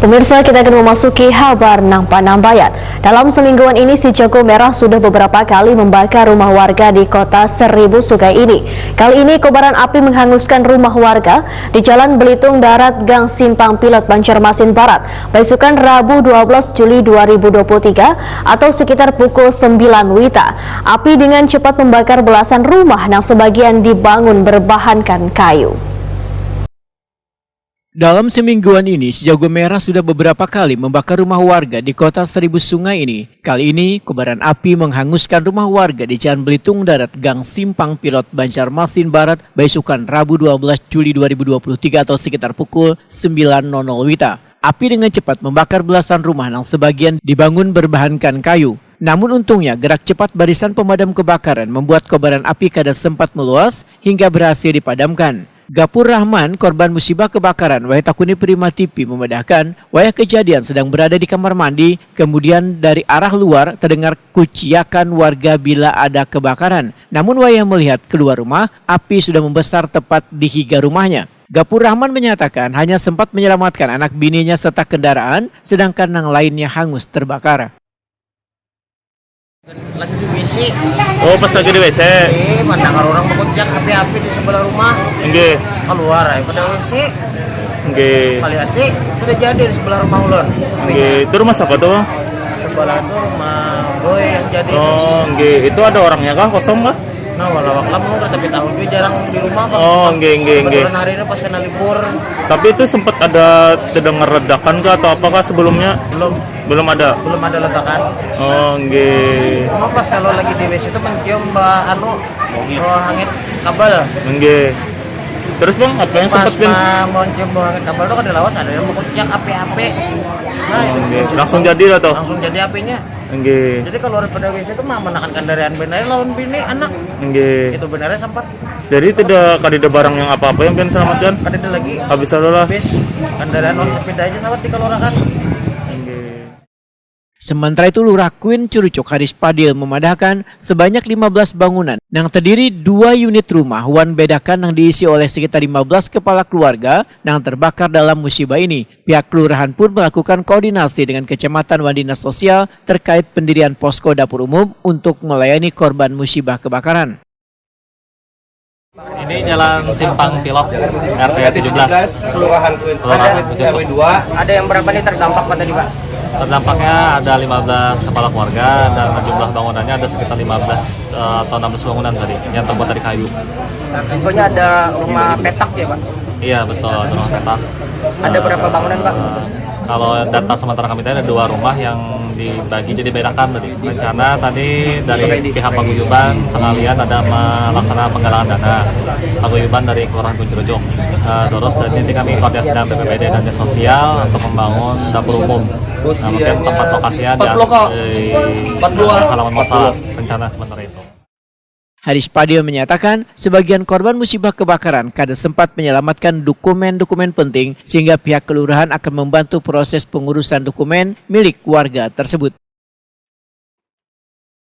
Pemirsa, kita akan memasuki kabar nang Panambayan. Dalam semingguan ini, si Jago Merah sudah beberapa kali membakar rumah warga di kota Seribu Sungai ini. Kali ini kobaran api menghanguskan rumah warga di Jalan Belitung Darat, Gang Simpang Pilot, Banjarmasin Barat, besokan Rabu 12 Juli 2023 atau sekitar pukul 9 WITA. Api dengan cepat membakar belasan rumah yang sebagian dibangun berbahankan kayu. Dalam semingguan ini, si Jago Merah sudah beberapa kali membakar rumah warga di kota Seribu Sungai ini. Kali ini, kobaran api menghanguskan rumah warga di Jalan Belitung Darat, Gang Simpang Pilot, Banjarmasin Barat, besokan Rabu 12 Juli 2023 atau sekitar pukul 9.00 WITA. Api dengan cepat membakar belasan rumah yang sebagian dibangun berbahankan kayu. Namun untungnya, gerak cepat barisan pemadam kebakaran membuat kobaran api kada sempat meluas hingga berhasil dipadamkan. Gapur Rahman, korban musibah kebakaran Waitakuni Prima TV, memedahkan wayah kejadian sedang berada di kamar mandi, kemudian dari arah luar terdengar kuciakan warga bila ada kebakaran. Namun wayah melihat keluar rumah, api sudah membesar tepat di higa rumahnya. Gapur Rahman menyatakan hanya sempat menyelamatkan anak bininya serta kendaraan, sedangkan yang lainnya hangus terbakar. Lagi di WC. Oh, pas lagi di WC. Mana orang mengucap api-api di sebelah rumah. Nggih. Keluar pada WC. Nggih. Kali hati sudah jadi di sebelah rumah ulun. Nggih. Itu rumah siapa tuh? Sebelah itu rumah boy yang jadi. Oh, nggih. Itu ada orangnya kah? Kosong kah? Nah, walau lama tapi tahu dia jarang di rumah. Oh, nggih. Kebetulan hari ini pas kena libur. Tapi itu sempat ada terdengar ledakan kah atau apakah sebelumnya? Belum ada. Belum ada ledakan. Oh, nggih. Cuma pas kalau lagi di WC itu mencium hangit kabel. Nggih. Terus Bang, apa yang sempat mau mencium hangit kabel itu kan di lawas ada yang mengucap api-api. Nah, nggih. Langsung jadi lah toh. langsung jadi apinya. Nggih. Jadi kalau pada WC itu mah menekan kendaraan benar lawan bini anak. Nggih. Itu benarnya sempat. Jadi tidak ada barang yang apa-apa yang bisa selamatkan? Ada lagi. Habis lah. Habis kendaraan on sepeda aja sempat di keluarkan. Sementara itu, Lurah Queen Curucuk Haris Padil memadahkan sebanyak 15 bangunan yang terdiri 2 unit rumah wan bedakan yang diisi oleh sekitar 15 kepala keluarga yang terbakar dalam musibah ini. Pihak kelurahan pun melakukan koordinasi dengan Kecamatan dan Dinas Sosial terkait pendirian posko dapur umum untuk melayani korban musibah kebakaran. Ini Jalan Simpang Pilot, RT 17, Kelurahan Queen. Ada yang berapa nih terdampak Pak tadi Pak? Terdampaknya ada 15 kepala keluarga dan jumlah bangunannya ada sekitar 15 atau 16 bangunan tadi yang terbuat dari kayu. Infonya ada rumah petak ya Pak? Iya betul, rumah petak. Ada berapa bangunan Pak? Kalau data sementara kami tadi ada 2 rumah yang dibagi jadi bedakan tadi. Rencana tadi dari pihak paguyuban sekalian ada melaksanakan penggalangan dana paguyuban dari Kelurahan Kuncurujung. Terus nanti kami koordinasi dengan BPBD dan Dinas Sosial untuk membangun dapur umum. Nah, mungkin tempat lokasinya di halaman Mosal rencana sementara itu. Haris Padil menyatakan sebagian korban musibah kebakaran kada sempat menyelamatkan dokumen-dokumen penting sehingga pihak kelurahan akan membantu proses pengurusan dokumen milik warga tersebut.